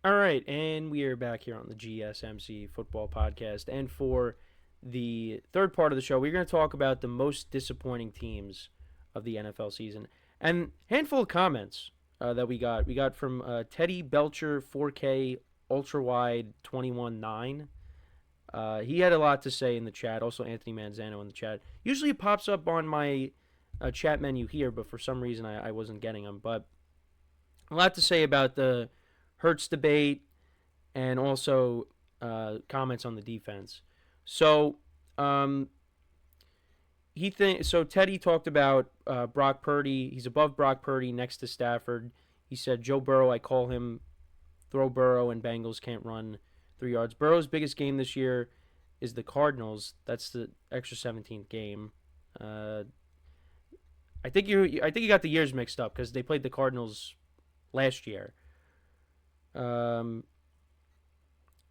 All right, and we are back here on the GSMC football podcast. And for the third part of the show, we're going to talk about the most disappointing teams of the NFL season. And handful of comments that we got. We got from Teddy Belcher 4K Ultra Wide 21.9. He had a lot to say in the chat. Also, Anthony Manzano in the chat. Usually it pops up on my chat menu here, but for some reason I wasn't getting them. But a lot to say about the Hurts debate and also comments on the defense. So Teddy talked about Brock Purdy. He's above Brock Purdy, next to Stafford. He said Joe Burrow. I call him throw Burrow, and Bengals can't run 3 yards. Burrow's biggest game this year is the Cardinals. That's the extra 17th game. I think you got the years mixed up because they played the Cardinals last year.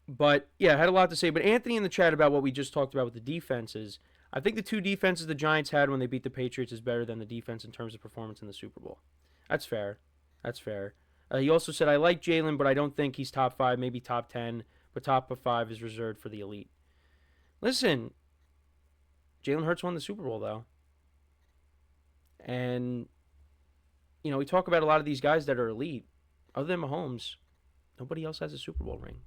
But yeah, I had a lot to say. But Anthony in the chat about what we just talked about with the defenses. I think the two defenses the Giants had when they beat the Patriots is better than the defense in terms of performance in the Super Bowl. That's fair. That's fair. He also said, I like Jalen, but I don't think he's top 5, maybe top 10. But top 5 is reserved for the elite. Listen, Jalen Hurts won the Super Bowl, though. And, we talk about a lot of these guys that are elite. Other than Mahomes, nobody else has a Super Bowl ring.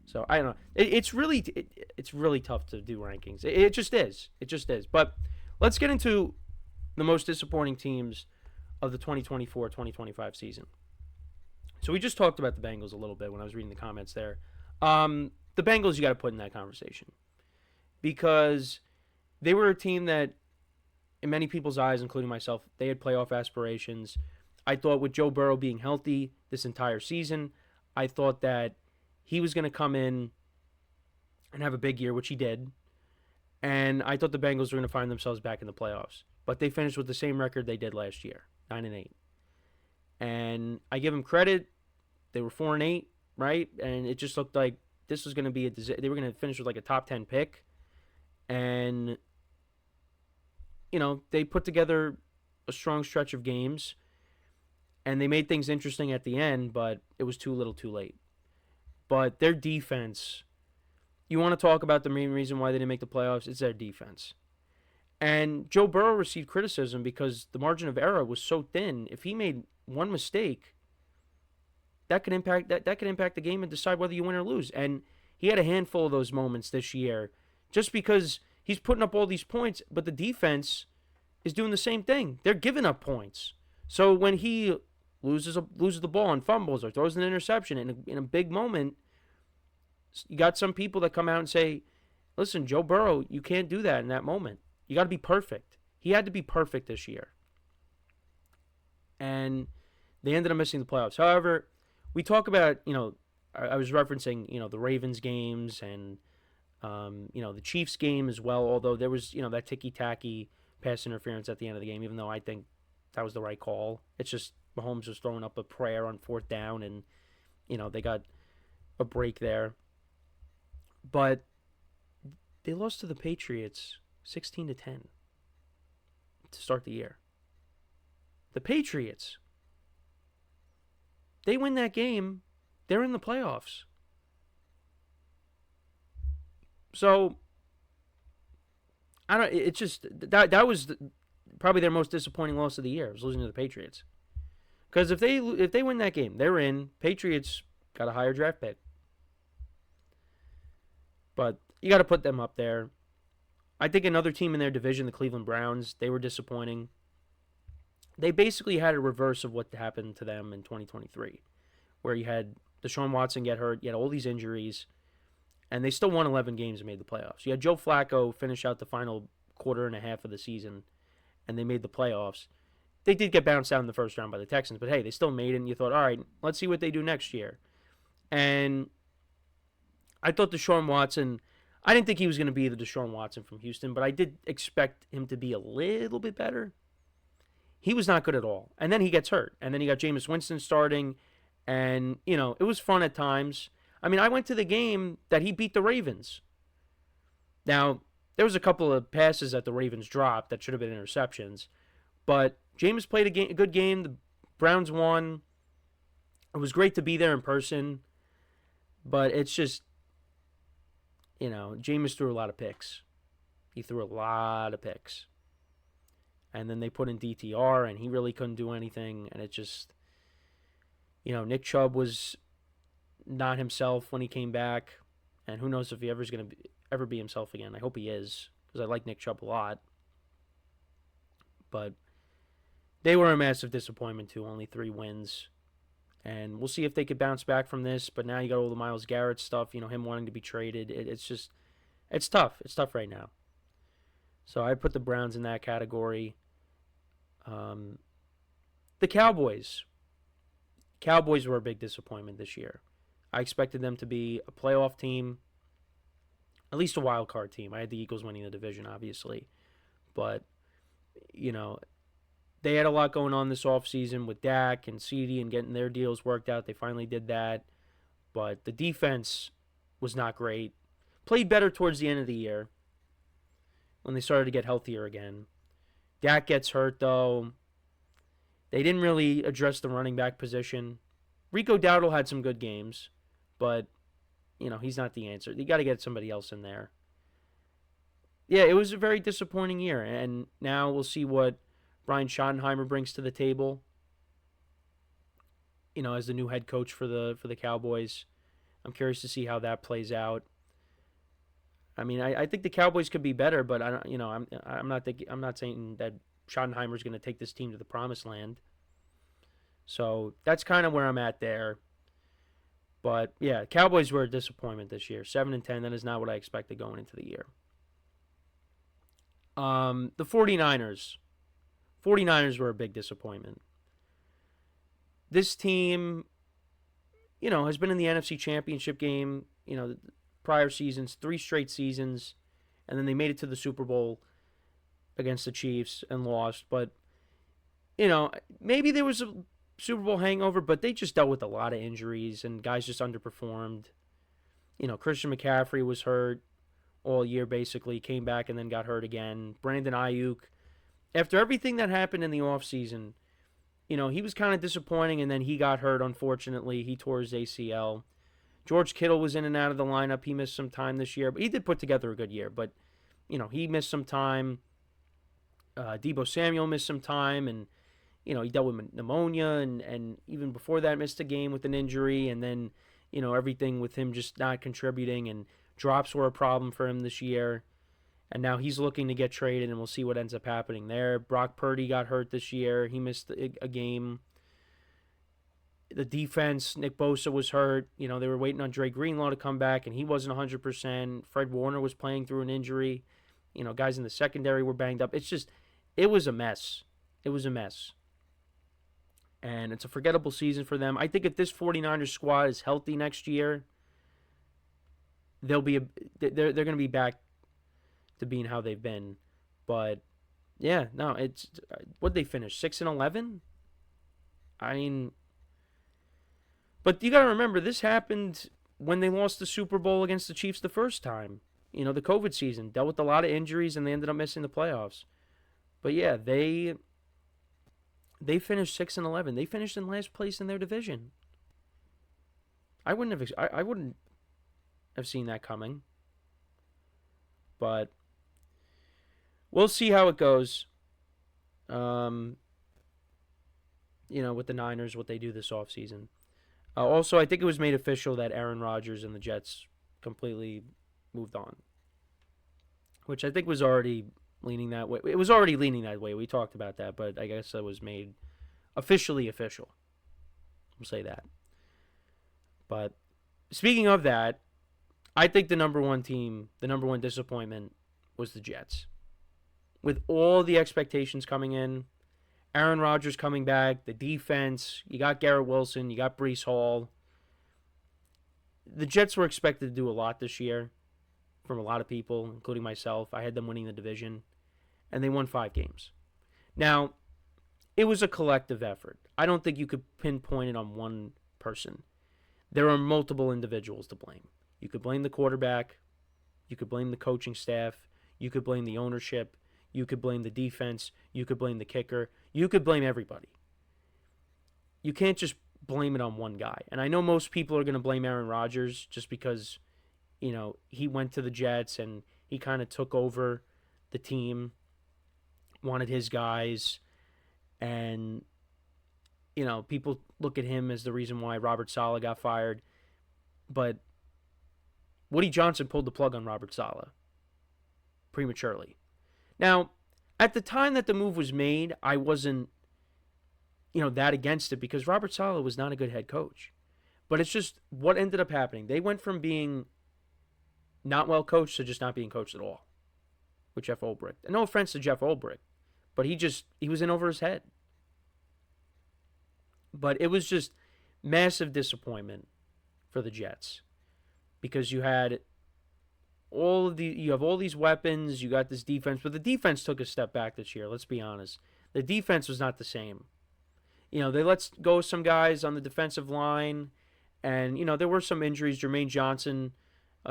So I don't know. It's really tough to do rankings. It just is. It just is. But let's get into the most disappointing teams of the 2024-2025 season. So we just talked about the Bengals a little bit when I was reading the comments there. The Bengals you got to put in that conversation because they were a team that, in many people's eyes, including myself, they had playoff aspirations. I thought with Joe Burrow being healthy this entire season, I thought that he was going to come in and have a big year, which he did. And I thought the Bengals were going to find themselves back in the playoffs. But they finished with the same record they did last year, 9-8. And I give them credit. They were 4-8, right? And it just looked like this was going to be they were going to finish with like a top 10 pick. And, they put together a strong stretch of games. And they made things interesting at the end, but it was too little too late. But their defense, you want to talk about the main reason why they didn't make the playoffs, it's their defense. And Joe Burrow received criticism because the margin of error was so thin. If he made one mistake, that could impact the game and decide whether you win or lose. And he had a handful of those moments this year just because he's putting up all these points, but the defense is doing the same thing. They're giving up points. So when he loses the ball and fumbles or throws an interception in a big moment, you got some people that come out and say, listen, Joe Burrow, you can't do that in that moment. You got to be perfect. He had to be perfect this year. And they ended up missing the playoffs. However, we talk about, I was referencing, the Ravens games and, the Chiefs game as well, although there was, that ticky-tacky pass interference at the end of the game, even though I think that was the right call. It's just Mahomes was throwing up a prayer on 4th down, and, they got a break there. But they lost to the Patriots 16-10 to start the year. The Patriots, they win that game, they're in the playoffs. So it's just that was probably their most disappointing loss of the year, was losing to the Patriots. Because if they win that game, they're in. Patriots got a higher draft pick. But you got to put them up there. I think another team in their division, the Cleveland Browns, they were disappointing. They basically had a reverse of what happened to them in 2023, where you had Deshaun Watson get hurt, you had all these injuries, and they still won 11 games and made the playoffs. You had Joe Flacco finish out the final quarter and a half of the season, and they made the playoffs. They did get bounced out in the first round by the Texans, but hey, they still made it, and you thought, all right, let's see what they do next year. And I thought Deshaun Watson, I didn't think he was going to be the Deshaun Watson from Houston, but I did expect him to be a little bit better. He was not good at all. And then he gets hurt. And then you got Jameis Winston starting, and, it was fun at times. I mean, I went to the game that he beat the Ravens. Now, there was a couple of passes that the Ravens dropped that should have been interceptions, but Jameis played a good game. The Browns won. It was great to be there in person, but it's just, Jameis threw a lot of picks. He threw a lot of picks. And then they put in DTR, and he really couldn't do anything. And it just, Nick Chubb was not himself when he came back. And who knows if he ever is going to ever be himself again. I hope he is, because I like Nick Chubb a lot. But they were a massive disappointment, too. Only 3 wins. And we'll see if they could bounce back from this. But now you got all the Myles Garrett stuff, him wanting to be traded. It's tough. It's tough right now. So I put the Browns in that category. The Cowboys. Cowboys were a big disappointment this year. I expected them to be a playoff team, at least a wild card team. I had the Eagles winning the division, obviously. But, they had a lot going on this offseason with Dak and CeeDee and getting their deals worked out. They finally did that. But the defense was not great. Played better towards the end of the year when they started to get healthier again. Dak gets hurt, though. They didn't really address the running back position. Rico Dowdle had some good games, but, he's not the answer. You got to get somebody else in there. Yeah, it was a very disappointing year, and now we'll see what Brian Schottenheimer brings to the table, as the new head coach for the Cowboys. I'm curious to see how that plays out. I mean, I think the Cowboys could be better, but I'm not saying that Schottenheimer's going to take this team to the promised land. So that's kind of where I'm at there. But yeah, Cowboys were a disappointment this year. 7-10. That is not what I expected going into the year. The 49ers. 49ers were a big disappointment. This team, has been in the NFC Championship game, prior seasons, 3 straight seasons, and then they made it to the Super Bowl against the Chiefs and lost. But, maybe there was a Super Bowl hangover, but they just dealt with a lot of injuries and guys just underperformed. Christian McCaffrey was hurt all year basically, came back and then got hurt again. Brandon Ayuk, after everything that happened in the offseason, he was kind of disappointing, and then he got hurt, unfortunately. He tore his ACL. George Kittle was in and out of the lineup. He missed some time this year, but he did put together a good year. But, he missed some time. Deebo Samuel missed some time, and, he dealt with pneumonia, and even before that missed a game with an injury, and then, everything with him just not contributing, and drops were a problem for him this year. And now he's looking to get traded, and we'll see what ends up happening there. Brock Purdy got hurt this year. He missed a game. The defense, Nick Bosa was hurt. They were waiting on Dre Greenlaw to come back, and he wasn't 100%. Fred Warner was playing through an injury. Guys in the secondary were banged up. It was a mess. It was a mess. And it's a forgettable season for them. I think if this 49ers squad is healthy next year, they're going to be back to being how they've been. But yeah, no, it's what'd they finish? 6-11? I mean, but you got to remember, this happened when they lost the Super Bowl against the Chiefs the first time. The COVID season dealt with a lot of injuries, and they ended up missing the playoffs. But yeah, they finished 6-11. They finished in last place in their division. I wouldn't have seen that coming. But we'll see how it goes. With the Niners, what they do this offseason. Also, I think it was made official that Aaron Rodgers and the Jets completely moved on, which I think was already leaning that way. It was already leaning that way. We talked about that, but I guess it was made officially official. We'll say that. But speaking of that, I think the number one team, the number one disappointment was the Jets. With all the expectations coming in, Aaron Rodgers coming back, the defense, you got Garrett Wilson, you got Breece Hall. The Jets were expected to do a lot this year from a lot of people, including myself. I had them winning the division, and they won 5 games. Now, it was a collective effort. I don't think you could pinpoint it on one person. There are multiple individuals to blame. You could blame the quarterback. You could blame the coaching staff. You could blame the ownership. You could blame the defense. You could blame the kicker. You could blame everybody. You can't just blame it on one guy. And I know most people are going to blame Aaron Rodgers just because, he went to the Jets and he kind of took over the team, wanted his guys, and, people look at him as the reason why Robert Saleh got fired. But Woody Johnson pulled the plug on Robert Saleh prematurely. Now, at the time that the move was made, I wasn't, that against it because Robert Saleh was not a good head coach. But it's just what ended up happening. They went from being not well coached to just not being coached at all with Jeff Ulbrich. And no offense to Jeff Ulbrich, but he was in over his head. But it was just massive disappointment for the Jets because you have all these weapons, you got this defense, but the defense took a step back this year. Let's be honest, the defense was not the same. They let go some guys on the defensive line, and there were some injuries. Jermaine Johnson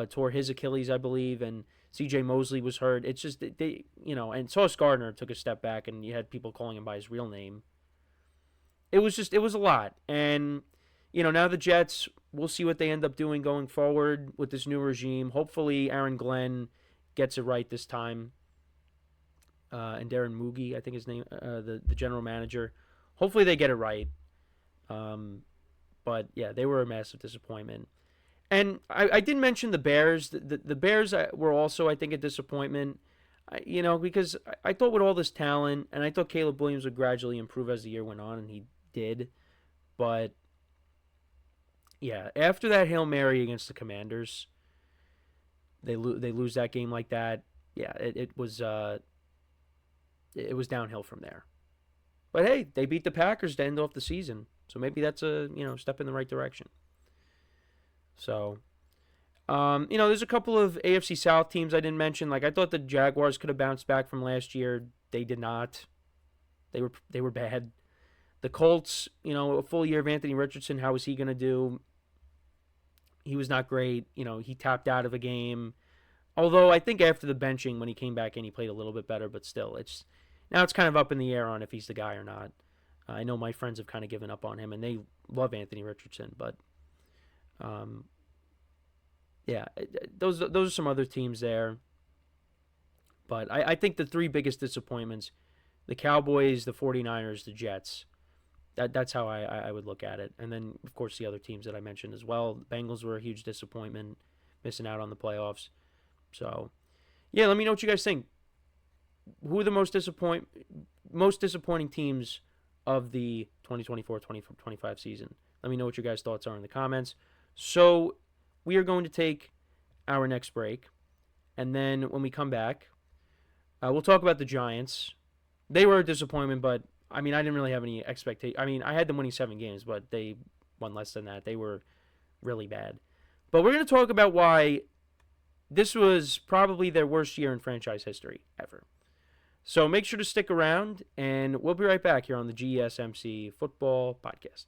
tore his Achilles, I believe, and C.J. Mosley was hurt. It's just and Sauce Gardner took a step back, and you had people calling him by his real name. It was a lot, and now the Jets, we'll see what they end up doing going forward with this new regime. Hopefully Aaron Glenn gets it right this time. And Darren Moogie, I think his name, the general manager. Hopefully they get it right. But yeah, they were a massive disappointment. And I did mention the Bears. The Bears were also, I think, a disappointment. Because I thought with all this talent, and I thought Caleb Williams would gradually improve as the year went on, and he did. But yeah, after that Hail Mary against the Commanders, they lose that game like that. Yeah, it was downhill from there. But hey, they beat the Packers to end off the season, so maybe that's a step in the right direction. So, there's a couple of AFC South teams I didn't mention. Like I thought the Jaguars could have bounced back from last year. They did not. They were bad. The Colts, a full year of Anthony Richardson, how was he going to do? He was not great. He tapped out of a game. Although I think after the benching, when he came back in, he played a little bit better. But still, it's kind of up in the air on if he's the guy or not. I know my friends have kind of given up on him, and they love Anthony Richardson. But, yeah, those are some other teams there. But I think the three biggest disappointments, the Cowboys, the 49ers, the Jets. That's how I would look at it. And then, of course, the other teams that I mentioned as well. The Bengals were a huge disappointment, missing out on the playoffs. So, yeah, let me know what you guys think. Who are the most disappointing teams of the 2024-2025 season? Let me know what your guys' thoughts are in the comments. So, we are going to take our next break. And then when we come back, we'll talk about the Giants. They were a disappointment, but I didn't really have any expectation. I had them winning 7 games, but they won less than that. They were really bad. But we're going to talk about why this was probably their worst year in franchise history ever. So make sure to stick around, and we'll be right back here on the GSMC Football Podcast.